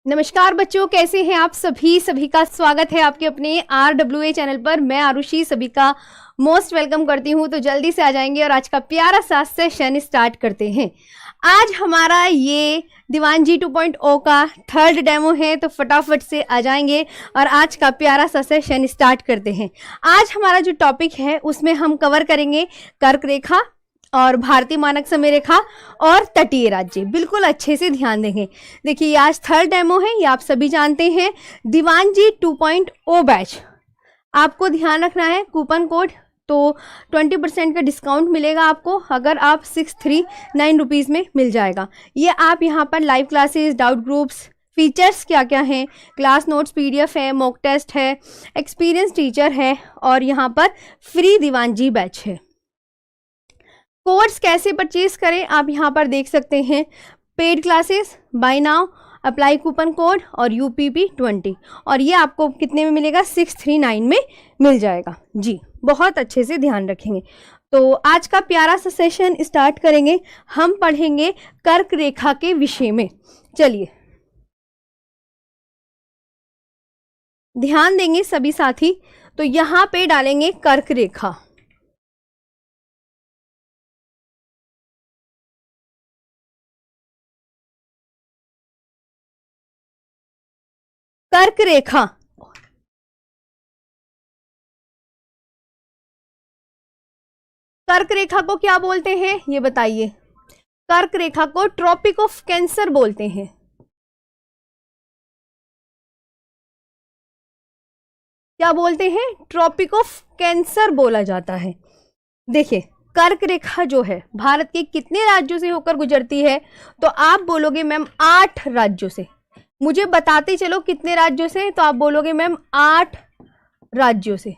नमस्कार बच्चों, कैसे हैं आप सभी का स्वागत है आपके अपने RWA चैनल पर। मैं आरुषि सभी का मोस्ट वेलकम करती हूं। तो जल्दी से आ जाएंगे और आज का प्यारा सा सेशन स्टार्ट करते हैं। आज हमारा ये दीवानजी 2.0 का थर्ड डेमो है, तो फटाफट से आ जाएंगे और आज का प्यारा सा सेशन स्टार्ट करते हैं। आज हमारा जो टॉपिक है उसमें हम कवर करेंगे कर्क रेखा और भारतीय मानक समय रेखा और तटीय राज्य। बिल्कुल अच्छे से ध्यान देंगे। देखिए, ये आज थर्ड डेमो है, ये आप सभी जानते हैं। दीवानजी 2.0 बैच, आपको ध्यान रखना है कूपन कोड, तो 20% का डिस्काउंट मिलेगा आपको अगर आप 639 रुपीज़ में मिल जाएगा। ये आप यहाँ पर live classes, doubt groups, features क्या क्या हैं, क्लास नोट्स PDF है, मॉक टेस्ट है, एक्सपीरियंस टीचर है और यहाँ पर फ्री दीवानजी बैच है। कोर्स कैसे परचेज करें आप यहाँ पर देख सकते हैं। Paid classes, buy now, apply coupon code और UPP 20, और ये आपको कितने में मिलेगा? 639 में मिल जाएगा जी। बहुत अच्छे से ध्यान रखेंगे। तो आज का प्यारा सा सेशन स्टार्ट करेंगे। हम पढ़ेंगे कर्क रेखा के विषय में। चलिए ध्यान देंगे सभी साथी। तो यहाँ पे डालेंगे कर्क रेखा। कर्क रेखा, कर्क रेखा को क्या बोलते हैं ये बताइए? कर्क रेखा को ट्रॉपिक ऑफ कैंसर बोलते हैं। क्या बोलते हैं? ट्रॉपिक ऑफ कैंसर बोला जाता है। देखिए, कर्क रेखा जो है भारत के कितने राज्यों से होकर गुजरती है? तो आप बोलोगे मैम 8 राज्यों से। मुझे बताते चलो कितने राज्यों से, तो आप बोलोगे मैम 8 राज्यों से।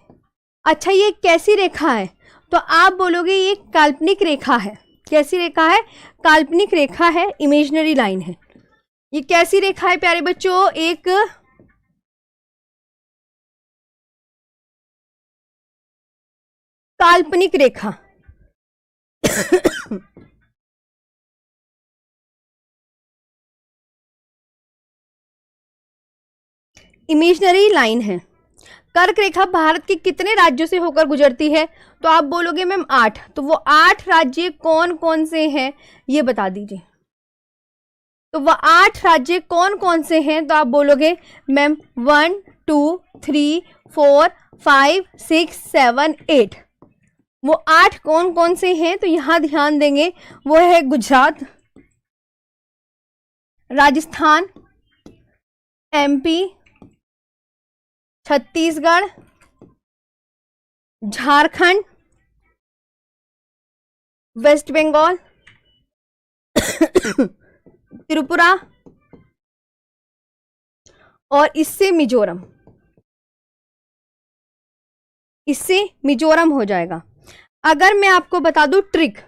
अच्छा, ये कैसी रेखा है? तो आप बोलोगे ये काल्पनिक रेखा है। कैसी रेखा है? काल्पनिक रेखा है, इमेजिनरी लाइन है। ये कैसी रेखा है प्यारे बच्चों? एक काल्पनिक रेखा। इमेजिनरी लाइन है। कर्क रेखा भारत के कितने राज्यों से होकर गुजरती है? तो आप बोलोगे मैम 8। तो वो 8 राज्य कौन कौन से हैं ये बता दीजिए। तो वो 8 राज्य कौन कौन से हैं? तो आप बोलोगे मैम 1 2 3 4 5 6 7 8। वो 8 कौन कौन से हैं? तो यहां ध्यान देंगे। वो है गुजरात, राजस्थान, MP, छत्तीसगढ़, झारखंड, वेस्ट बंगाल, त्रिपुरा और इससे मिजोरम। इससे मिजोरम हो जाएगा। अगर मैं आपको बता दूं ट्रिक,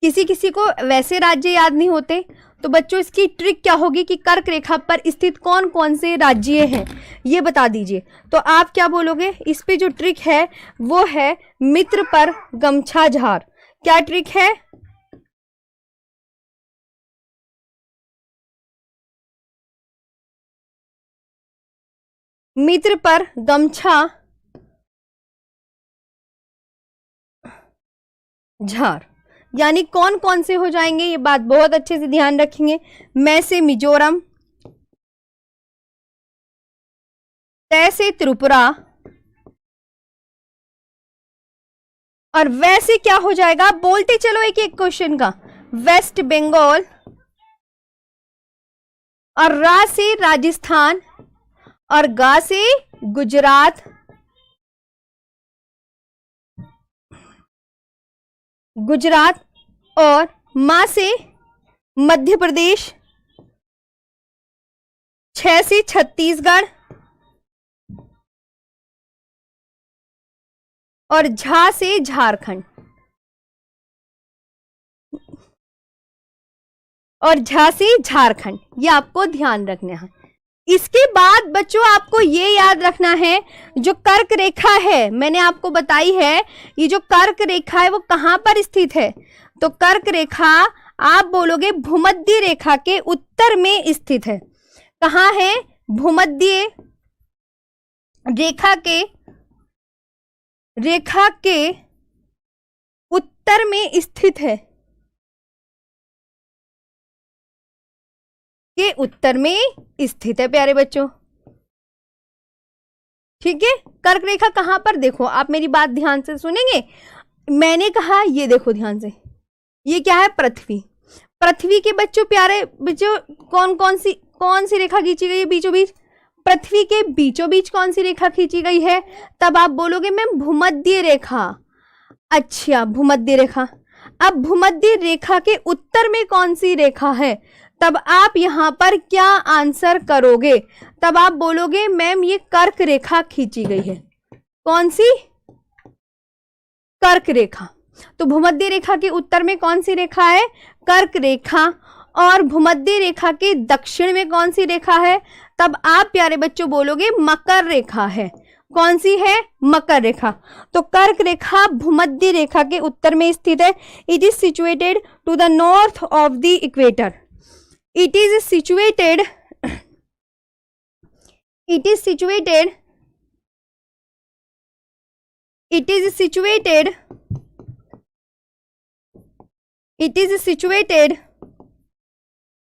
किसी किसी को वैसे राज्य याद नहीं होते, तो बच्चों इसकी ट्रिक क्या होगी कि कर्क रेखा पर स्थित कौन कौन से राज्य हैं ये बता दीजिए। तो आप क्या बोलोगे? इस पे जो ट्रिक है वो है मित्र पर गमछा झार। क्या ट्रिक है? मित्र पर गमछा झार। यानी कौन कौन से हो जाएंगे ये बात बहुत अच्छे से ध्यान रखेंगे। मैं से मिजोरम, तय से त्रिपुरा और वैसे क्या हो जाएगा? बोलते चलो एक एक क्वेश्चन का। वेस्ट बंगाल और रा से राजस्थान और गा से गुजरात, गुजरात और मां से मध्य प्रदेश, 6 से छत्तीसगढ़ और झा से झारखंड और झा से झारखंड। ये आपको ध्यान रखना है। इसके बाद बच्चों आपको ये याद रखना है, जो कर्क रेखा है मैंने आपको बताई है, ये जो कर्क रेखा है वो कहां पर स्थित है? तो कर्क रेखा आप बोलोगे भूमध्य रेखा के उत्तर में स्थित है। कहाँ है? भूमध्य रेखा के उत्तर में स्थित है, के उत्तर में स्थित है प्यारे बच्चों। ठीक है, कर्क रेखा कहां पर? देखो आप मेरी बात ध्यान से सुनेंगे। मैंने कहा ये देखो ध्यान से, ये क्या है? पृथ्वी। पृथ्वी के बच्चों, प्यारे बच्चों, कौन सी रेखा खींची गई है बीचों बीच? पृथ्वी के बीचों बीच कौन सी रेखा खींची गई है? तब आप बोलोगे मैम भूमध्य रेखा। अच्छा, भूमध्य रेखा। अब भूमध्य रेखा के उत्तर में कौन सी रेखा है? तब आप यहां पर क्या आंसर करोगे? तब आप बोलोगे मैम ये कर्क रेखा खींची गई है। कौन सी? कर्क रेखा। तो भूमध्य रेखा के उत्तर में कौन सी रेखा है? कर्क रेखा। और भूमध्य रेखा के दक्षिण में कौन सी रेखा है? तब आप प्यारे बच्चों बोलोगे मकर रेखा है। कौन सी है? मकर रेखा। तो कर्क रेखा भूमध्य रेखा के उत्तर में स्थित है। It is situated to the north of the equator. It is situated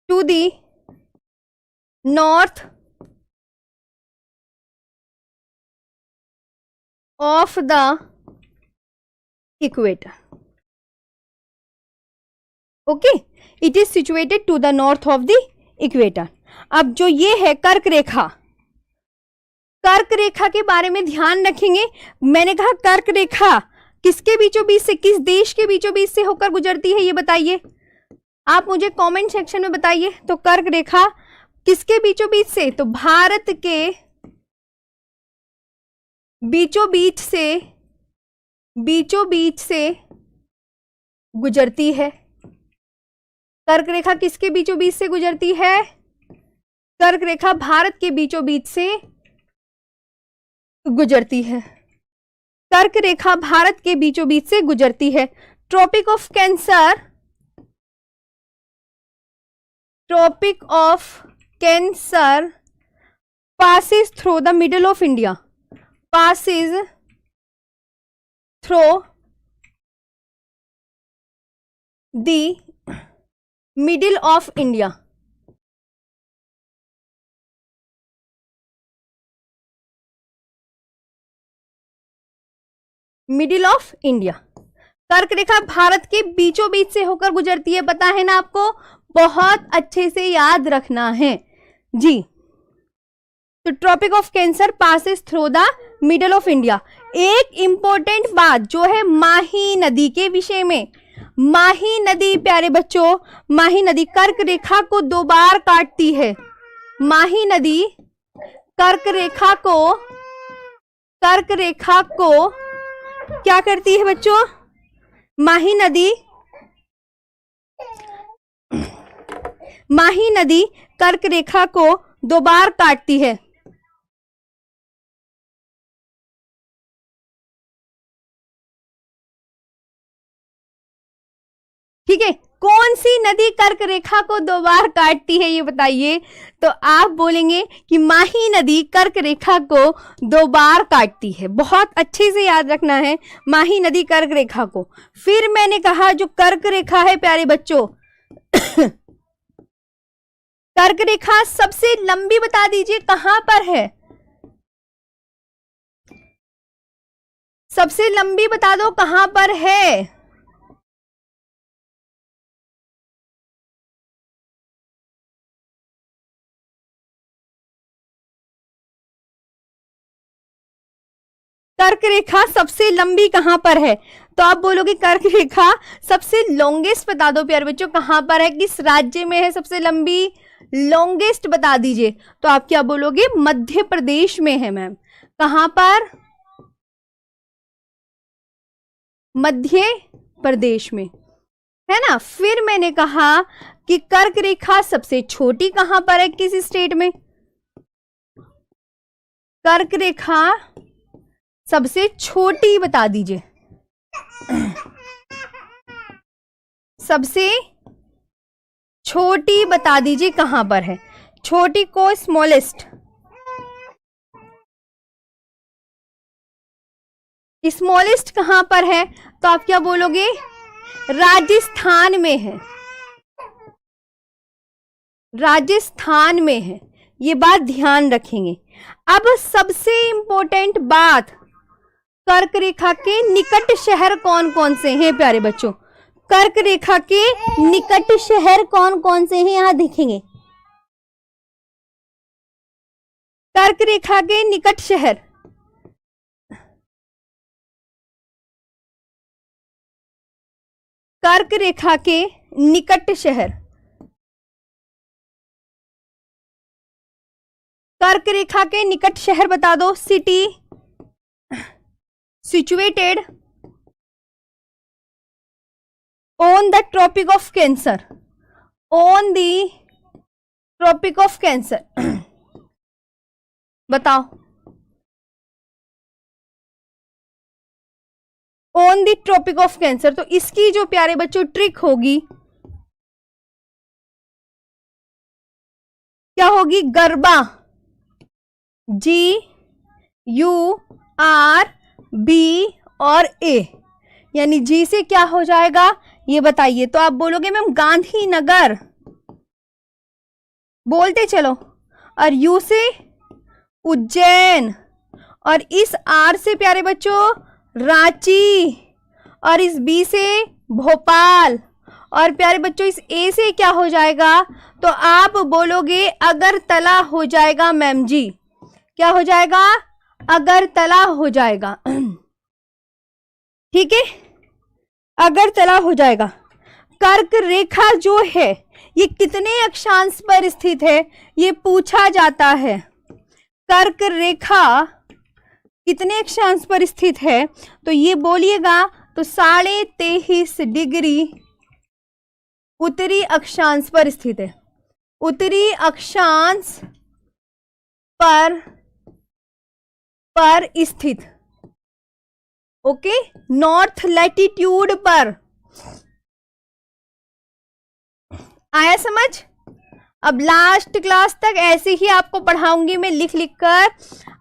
to the north of the equator. Okay, it is situated to the north of the equator. अब जो ये है कर्क रेखा, कर्क रेखा के बारे में ध्यान रखेंगे। मैंने कहा कर्क रेखा किसके बीचों बीच से, किस देश के बीचों बीच से होकर गुजरती है, ये बताइए आप मुझे कमेंट सेक्शन में बताइए। तो कर्क रेखा किसके बीचों बीच से? तो भारत के बीचों बीच से गुजरती है। कर्क रेखा किसके बीचों बीच से गुजरती है? कर्क रेखा भारत के बीचों बीच से गुजरती है। कर्क रेखा भारत के बीचों बीच से गुजरती है। Tropic of cancer passes through the middle of India. Passes through the middle of India. Middle of India. कर्क रेखा भारत के बीचों बीच से होकर गुजरती है, पता है ना आपको? बहुत अच्छे से याद रखना है जी। तो tropic of cancer passes through the middle of India. एक इंपॉर्टेंट बात जो है माही नदी के विषय में, माही नदी प्यारे बच्चों, माही नदी कर्क रेखा को 2 बार काटती है। माही नदी कर्क रेखा को क्या करती है बच्चों? माही नदी कर्क रेखा को 2 बार काटती है। ठीक है, कौन सी नदी कर्क रेखा को 2 बार काटती है ये बताइए। तो आप बोलेंगे कि माही नदी कर्क रेखा को 2 बार काटती है। बहुत अच्छे से याद रखना है माही नदी कर्क रेखा को। फिर मैंने कहा जो कर्क रेखा है प्यारे बच्चों कर्क रेखा सबसे लंबी बता दीजिए कहां पर है? सबसे लंबी बता दो कहां पर है? कर्क रेखा सबसे लंबी कहां पर है? तो आप बोलोगे कर्क रेखा सबसे लॉन्गेस्ट बता दो प्यारे बच्चों, कहां पर है, किस राज्य में है सबसे लंबी? लॉन्गेस्ट बता दीजिए। तो आप क्या बोलोगे? मध्य प्रदेश में है मैम। कहां पर? मध्य प्रदेश में, है ना। फिर मैंने कहा कि कर्क रेखा सबसे छोटी कहां पर है, किस स्टेट में? कर्क रेखा सबसे छोटी बता दीजिए। सबसे छोटी बता दीजिए कहां पर है, छोटी को स्मॉलेस्ट, स्मॉलेस्ट कहां पर है, तो आप क्या बोलोगे, राजस्थान में है, राजस्थान में है। ये बात ध्यान रखेंगे। अब सबसे इंपॉर्टेंट बात, कर्क रेखा के निकट शहर कौन कौन से हैं प्यारे बच्चों, कर्क रेखा के निकट शहर कौन कौन से हैं यहां देखेंगे। कर्क रेखा के निकट शहर, कर्क रेखा के निकट शहर, कर्क रेखा के निकट शहर बता दो। City situated on the tropic of cancer, on the tropic of cancer, बताओ। On the tropic of cancer, तो इसकी जो प्यारे बच्चों ट्रिक होगी क्या होगी, गरबा, GURB और A, यानी जी से क्या हो जाएगा ये बताइए। तो आप बोलोगे मैम गांधीनगर, बोलते चलो, और U से उज्जैन, और इस R से प्यारे बच्चों रांची, और इस B से भोपाल, और प्यारे बच्चों इस A से क्या हो जाएगा, तो आप बोलोगे अगरतला हो जाएगा मैम जी। क्या हो जाएगा, अगरतला हो जाएगा। ठीक है, अगरतला हो जाएगा। कर्क रेखा जो है ये कितने अक्षांश पर स्थित है, ये पूछा जाता है। कर्क रेखा कितने अक्षांश पर स्थित है, तो ये बोलिएगा तो 23.5 डिग्री उत्तरी अक्षांश पर स्थित है, उत्तरी अक्षांश पर स्थित। ओके, नॉर्थ लैटिट्यूड पर। आया समझ। अब लास्ट क्लास तक ऐसे ही आपको पढ़ाऊंगी मैं लिख लिख कर।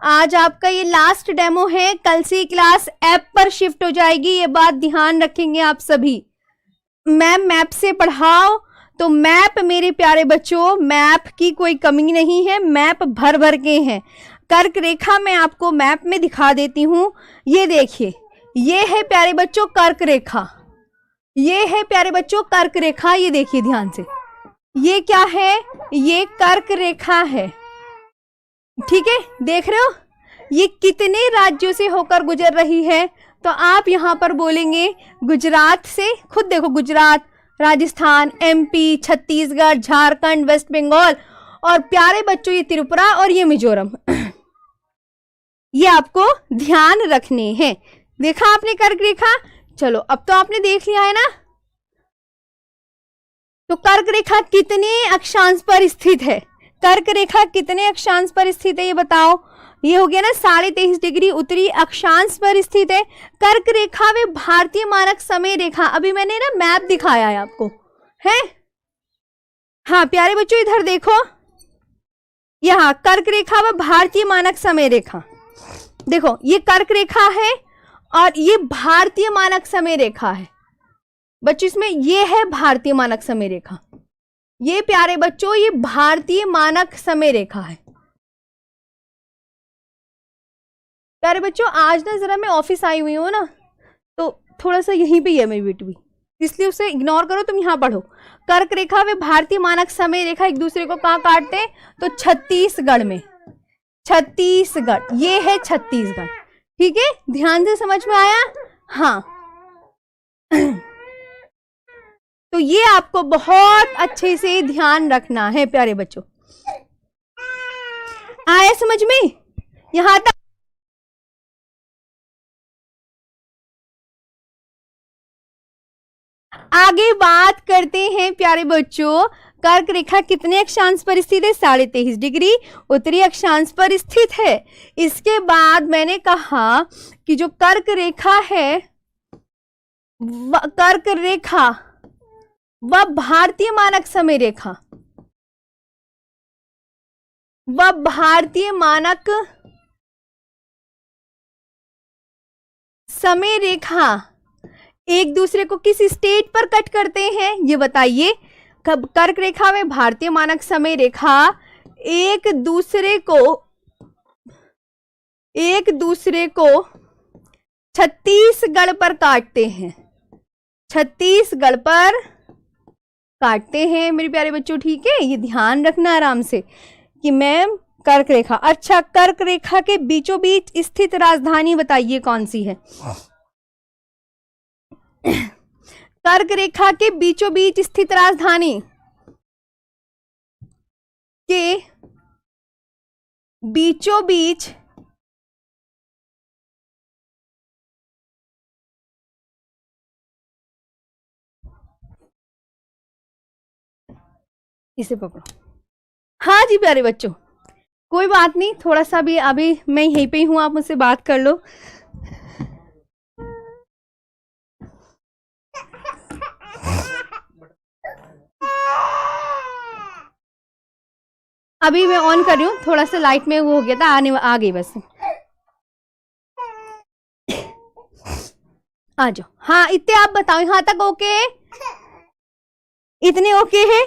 आज आपका ये लास्ट डेमो है, कल से क्लास ऐप पर शिफ्ट हो जाएगी, ये बात ध्यान रखेंगे आप सभी। मैम मैप से पढ़ाओ, तो मैप मेरे प्यारे बच्चों, मैप की कोई कमी नहीं है, मैप भर भर के हैं। कर्क रेखा मैं आपको मैप में दिखा देती हूँ। ये देखिए, ये है प्यारे बच्चों कर्क रेखा, ये है प्यारे बच्चों कर्क रेखा। ये देखिए ध्यान से, ये क्या है, ये कर्क रेखा है। ठीक है, देख रहे हो ये कितने राज्यों से होकर गुजर रही है। तो आप यहां पर बोलेंगे गुजरात से, खुद देखो गुजरात, राजस्थान, MP, छत्तीसगढ़, झारखंड, वेस्ट बंगाल, और प्यारे बच्चों ये त्रिपुरा और ये मिजोरम। ये आपको ध्यान रखने हैं। देखा आपने कर्क रेखा। चलो अब तो आपने देख लिया है ना। तो कर्क रेखा कितने अक्षांश पर स्थित है, कर्क रेखा कितने अक्षांश पर स्थित है ये बताओ। ये हो गया ना 23.5 डिग्री उत्तरी अक्षांश पर स्थित है। कर्क रेखा में भारतीय मानक समय रेखा, अभी मैंने ना मैप दिखाया है आपको, है। हाँ प्यारे बच्चों इधर देखो, यहाँ कर्क रेखा व भारतीय मानक समय रेखा, देखो ये कर्क रेखा है और ये भारतीय मानक समय रेखा है बच्चों। इसमें ये है भारतीय मानक समय रेखा, ये प्यारे बच्चों ये भारतीय मानक समय रेखा है। प्यारे बच्चों आज ना जरा मैं ऑफिस आई हुई हूँ ना, तो थोड़ा सा यहीं पे है मेरी बेटी भी, इसलिए उसे इग्नोर करो, तुम यहाँ पढ़ो। कर्क रेखा व भारतीय मानक समय रेखा एक दूसरे को कहाँ काटते हैं, तो छत्तीसगढ़ में, छत्तीसगढ़, ये है छत्तीसगढ़। ठीक है, ध्यान से समझ में आया। हाँ तो ये आपको बहुत अच्छे से ध्यान रखना है प्यारे बच्चों। आया समझ में यहां तक। आगे बात करते हैं प्यारे बच्चों, कर्क रेखा कितने अक्षांश पर स्थित है, 23.5 डिग्री उत्तरी अक्षांश पर स्थित है। इसके बाद मैंने कहा कि जो कर्क रेखा है, कर्क रेखा वह भारतीय मानक समय रेखा, वह भारतीय मानक समय रेखा एक दूसरे को किस स्टेट पर कट करते हैं ये बताइए। कब कर्क रेखा में भारतीय मानक समय रेखा एक दूसरे को छत्तीसगढ़ पर काटते हैं, छत्तीसगढ़ पर काटते हैं मेरे प्यारे बच्चों। ठीक है, ये ध्यान रखना आराम से कि मैम कर्क रेखा। अच्छा, कर्क रेखा के बीचों बीच स्थित राजधानी बताइए कौन सी है। कर्क रेखा के बीचों बीच स्थित राजधानी के बीचों बीच इसे पकड़ो। हाँ जी प्यारे बच्चों, कोई बात नहीं, थोड़ा सा भी अभी मैं यहीं पे हूं, आप मुझसे बात कर लो। अभी मैं ऑन कर रही हूँ, थोड़ा सा लाइट में वो हो गया था, आ गई बस। आ जाओ। हाँ, इतने आप बताओ, यहाँ तक ओके? इतने ओके है?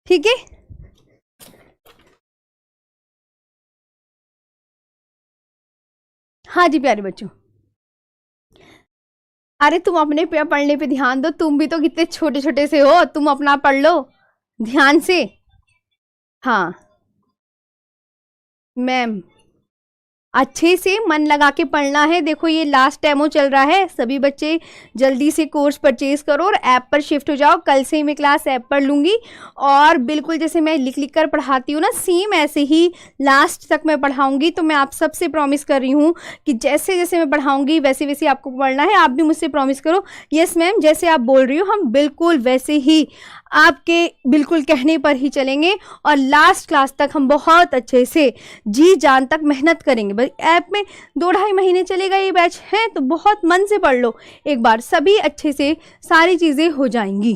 ठीक है, हाँ जी प्यारे बच्चों। अरे तुम अपने पढ़ने पे ध्यान दो, तुम भी तो कितने छोटे छोटे से हो, तुम अपना पढ़ लो ध्यान से। हाँ मैम, अच्छे से मन लगा के पढ़ना है। देखो ये लास्ट डेमो चल रहा है, सभी बच्चे जल्दी से कोर्स परचेज करो और ऐप पर शिफ्ट हो जाओ। कल से मैं क्लास ऐप पर लूँगी और बिल्कुल जैसे मैं लिख लिख कर पढ़ाती हूँ ना, सेम ऐसे ही लास्ट तक मैं पढ़ाऊँगी। तो मैं आप सबसे प्रॉमिस कर रही हूँ कि जैसे जैसे मैं पढ़ाऊँगी वैसे वैसे आपको पढ़ना है। आप भी मुझसे प्रॉमिस करो। यस मैम, जैसे आप बोल रही हो हम बिल्कुल वैसे ही आपके बिल्कुल कहने पर ही चलेंगे और लास्ट क्लास तक हम बहुत अच्छे से जी जान तक मेहनत करेंगे। बस ऐप में 2-2.5 महीने चलेगा ये बैच है, तो बहुत मन से पढ़ लो एक बार, सभी अच्छे से सारी चीजें हो जाएंगी।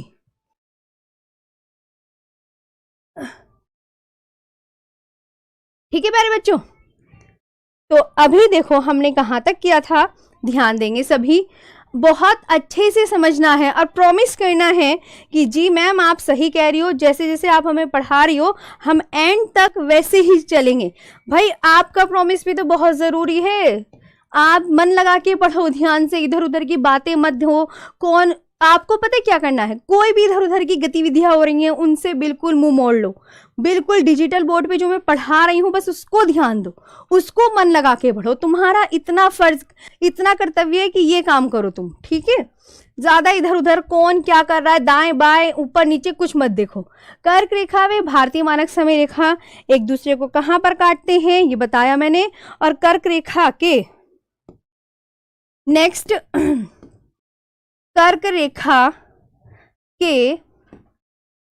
ठीक है प्यारे बच्चों, तो अभी देखो हमने कहाँ तक किया था, ध्यान देंगे सभी, बहुत अच्छे से समझना है और प्रॉमिस करना है कि जी मैम आप सही कह रही हो, जैसे जैसे आप हमें पढ़ा रही हो हम एंड तक वैसे ही चलेंगे। भाई आपका प्रॉमिस भी तो बहुत ज़रूरी है, आप मन लगा के पढ़ो ध्यान से, इधर उधर की बातें मत हो। कौन, आपको पता है क्या करना है, कोई भी इधर उधर की गतिविधियां हो रही हैं उनसे बिल्कुल मुंह मोड़ लो। बिल्कुल डिजिटल बोर्ड पे जो मैं पढ़ा रही हूँ बस उसको ध्यान दो, उसको मन लगा के पढ़ो। तुम्हारा इतना फर्ज, इतना कर्तव्य है कि ये काम करो तुम, ठीक है? ज्यादा इधर उधर कौन क्या कर रहा है, दाएं बाएं ऊपर नीचे कुछ मत देखो। कर्क रेखा व भारतीय मानक समय रेखा एक दूसरे को कहाँ पर काटते हैं ये बताया मैंने। और कर्क रेखा के नेक्स्ट, कर्क रेखा के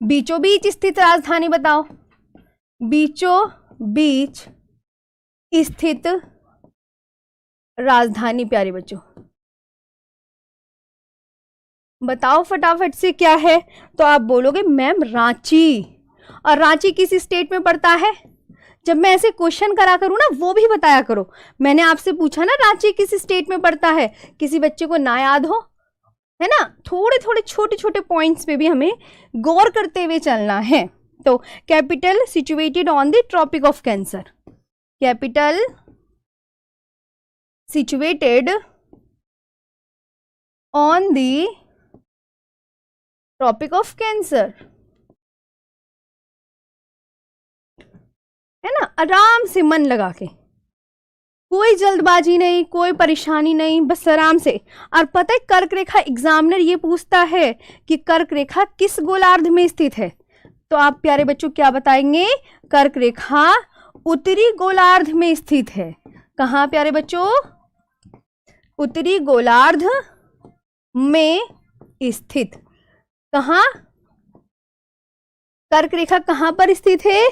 बीचों बीच स्थित राजधानी बताओ। बीचों बीच स्थित राजधानी प्यारे बच्चों बताओ फटाफट से क्या है। तो आप बोलोगे मैम रांची। और रांची किस स्टेट में पड़ता है? जब मैं ऐसे क्वेश्चन करा करूँ ना वो भी बताया करो। मैंने आपसे पूछा ना रांची किस स्टेट में पड़ता है, किसी बच्चे को ना याद हो, है ना? थोड़े थोड़े छोटे छोटे पॉइंट्स पे भी हमें गौर करते हुए चलना है। तो capital situated on the tropic of cancer, capital situated on the tropic of cancer, है ना? आराम से मन लगा के, कोई जल्दबाजी नहीं, कोई परेशानी नहीं, बस आराम से। और पता है कर्क रेखा एग्जामिनर ये पूछता है कि कर्क रेखा किस गोलार्ध में स्थित है, तो आप प्यारे बच्चों क्या बताएंगे? कर्क रेखा उत्तरी गोलार्ध में स्थित है। कहाँ प्यारे बच्चों? उत्तरी गोलार्ध में स्थित। कहाँ? कर्क रेखा कहाँ पर स्थित है?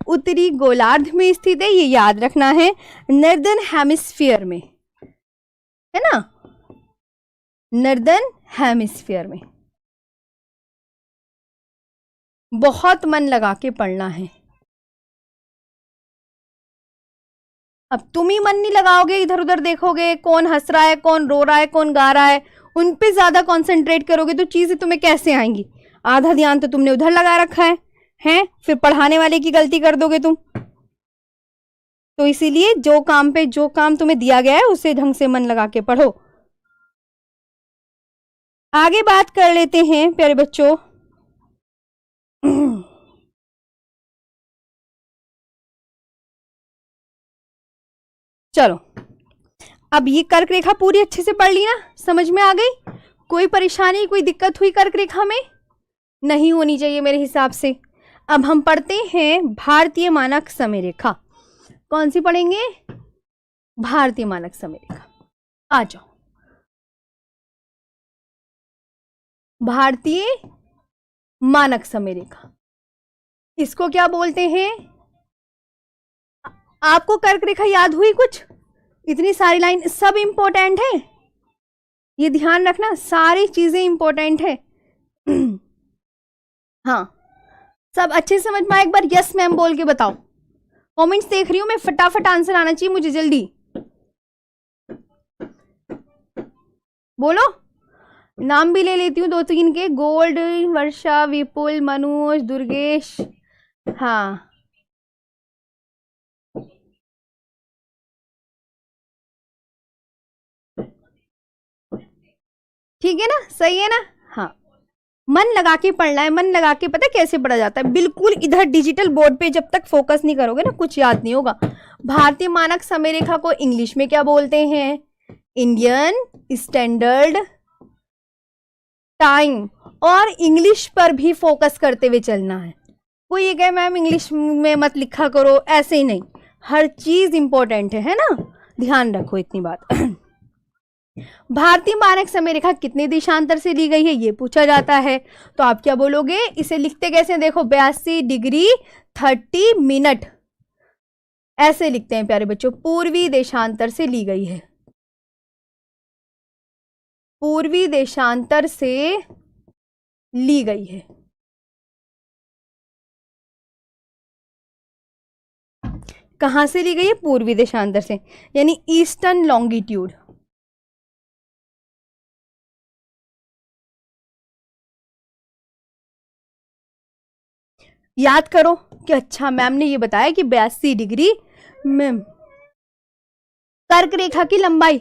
उत्तरी गोलार्ध में स्थित है, ये याद रखना है, नॉर्दर्न हेमिस्फीयर में, है ना, नॉर्दर्न हेमिस्फीयर में। बहुत मन लगा के पढ़ना है। अब तुम ही मन नहीं लगाओगे, इधर उधर देखोगे, कौन हंस रहा है, कौन रो रहा है, कौन गा रहा है, उन पे ज्यादा कंसंट्रेट करोगे तो चीजें तुम्हें कैसे आएंगी? आधा ध्यान तो तुमने उधर लगा रखा है, हैं? फिर पढ़ाने वाले की गलती कर दोगे तुम। तो इसीलिए जो काम तुम्हें दिया गया है उसे ढंग से मन लगा के पढ़ो। आगे बात कर लेते हैं प्यारे बच्चों। चलो, अब ये कर्क रेखा पूरी अच्छे से पढ़ ली ना, समझ में आ गई? कोई परेशानी, कोई दिक्कत हुई कर्क रेखा में? नहीं होनी चाहिए मेरे हिसाब से। अब हम पढ़ते हैं भारतीय मानक समय रेखा। कौन सी पढ़ेंगे? भारतीय मानक समय रेखा। आ जाओ। भारतीय मानक समय रेखा, इसको क्या बोलते हैं? आपको कर्क रेखा याद हुई कुछ? इतनी सारी लाइन, सब इंपॉर्टेंट है, ये ध्यान रखना, सारी चीजें इंपॉर्टेंट है। हाँ, सब अच्छे से समझ में आए? एक बार यस मैम बोल के बताओ। कमेंट्स देख रही हूं मैं, फटाफट आंसर आना चाहिए मुझे, जल्दी बोलो। नाम भी ले लेती हूँ दो तीन के, गोल्ड, वर्षा, विपुल, मनोज, दुर्गेश। हाँ, ठीक है ना, सही है ना? हाँ, मन लगा के पढ़ना है, मन लगा के। पता है कैसे पढ़ा जाता है? बिल्कुल इधर डिजिटल बोर्ड पे जब तक फोकस नहीं करोगे ना, कुछ याद नहीं होगा। भारतीय मानक समय रेखा को इंग्लिश में क्या बोलते हैं? Indian standard time. और इंग्लिश पर भी फोकस करते हुए चलना है। कोई ये कहे मैम इंग्लिश में मत लिखा करो, ऐसे ही नहीं, हर चीज इंपॉर्टेंट है ना? ध्यान रखो इतनी बात। भारतीय मानक समय रेखा कितने देशांतर से ली गई है, ये पूछा जाता है। तो आप क्या बोलोगे? इसे लिखते कैसे? देखो, 82 डिग्री 30 मिनट, ऐसे लिखते हैं प्यारे बच्चों। पूर्वी देशांतर से ली गई है, पूर्वी देशांतर से ली गई है। कहां से ली गई है? पूर्वी देशांतर से, यानी ईस्टर्न लॉन्गिट्यूड। याद करो कि अच्छा मैम ने ये बताया कि 82 डिग्री में कर्क रेखा की लंबाई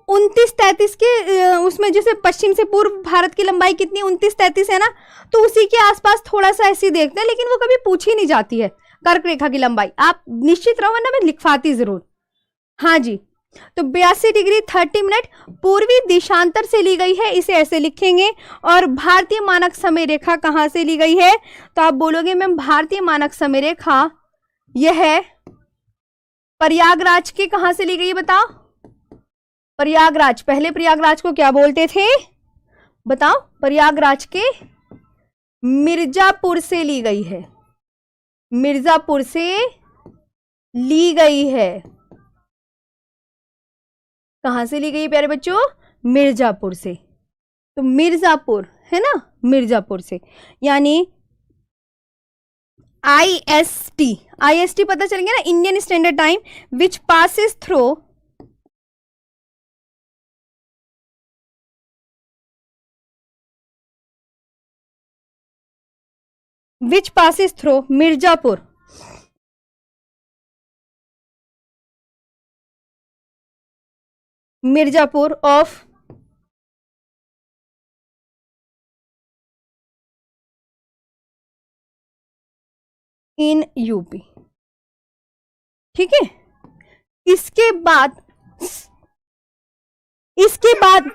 29-33 के, उसमें जैसे पश्चिम से पूर्व भारत की लंबाई कितनी 29-33 है ना, तो उसी के आसपास थोड़ा सा ऐसे देखते हैं, लेकिन वो कभी पूछी नहीं जाती है कर्क रेखा की लंबाई। आप निश्चित रहो, वरना मैं लिखवाती जरूर। हाँ जी, तो 82 डिग्री 30 मिनट पूर्वी देशांतर से ली गई है, इसे ऐसे लिखेंगे। और भारतीय मानक समय रेखा कहां से ली गई है? तो आप बोलोगे मैम भारतीय मानक समय रेखा यह है प्रयागराज के, कहां से ली गई है बताओ? प्रयागराज, पहले प्रयागराज को क्या बोलते थे बताओ? प्रयागराज के मिर्जापुर से ली गई है, मिर्जापुर से ली गई है। कहां से ली गई प्यारे बच्चों? मिर्जापुर से। तो मिर्जापुर है ना, मिर्जापुर से, यानी IST, IST पता चल गया ना, Indian standard time, which passes through, which passes through Mirzapur, Mirzapur of in UP. ठीक है, इसके बाद, इसके बाद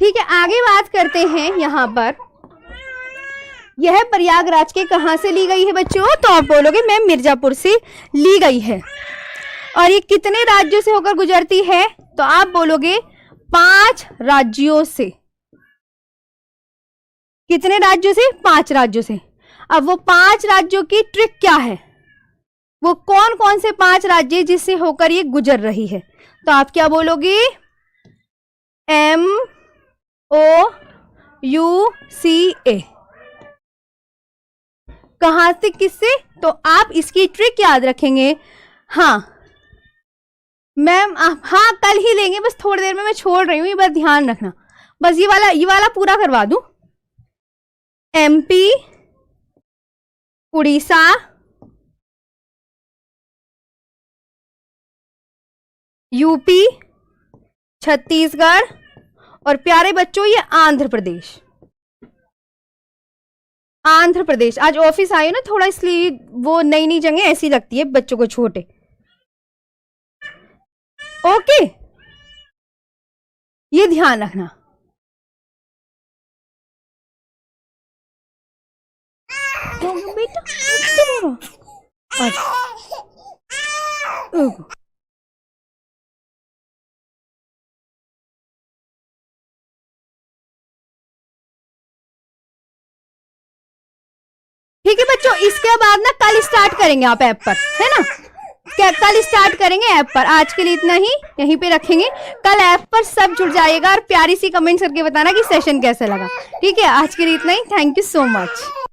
ठीक है, आगे बात करते हैं यहाँ पर। यह प्रयागराज के कहाँ से ली गई है बच्चों? तो आप बोलोगे मैम मिर्जापुर से ली गई है। और ये कितने राज्यों से होकर गुजरती है? तो आप बोलोगे 5 राज्यों से। कितने राज्यों से? 5 राज्यों से। अब वो 5 राज्यों की ट्रिक क्या है? वो कौन कौन से 5 राज्य जिससे होकर ये गुजर रही है? तो आप क्या बोलोगे? MOUCA। कहां से किससे? तो आप इसकी ट्रिक याद रखेंगे। हाँ मैम हाँ कल ही लेंगे, बस थोड़ी देर में मैं छोड़ रही हूँ, ये बस ध्यान रखना। बस ये वाला पूरा करवा दूं। MP, उड़ीसा, यूपी, छत्तीसगढ़ और प्यारे बच्चों ये आंध्र प्रदेश। आंध्र प्रदेश। आज ऑफिस आई हो ना थोड़ा, इसलिए वो नई नई जगह ऐसी लगती है बच्चों को छोटे। ओके, ये ध्यान रखना। बेटा ठीक है बच्चों, इसके बाद ना कल स्टार्ट करेंगे आप ऐप पर, है ना? क्या कल स्टार्ट करेंगे ऐप पर? आज के लिए इतना ही, यहीं पे रखेंगे। कल ऐप पर सब जुड़ जाएगा और प्यारी सी कमेंट करके बताना कि सेशन कैसा लगा। ठीक है, आज के लिए इतना ही। Thank you so much.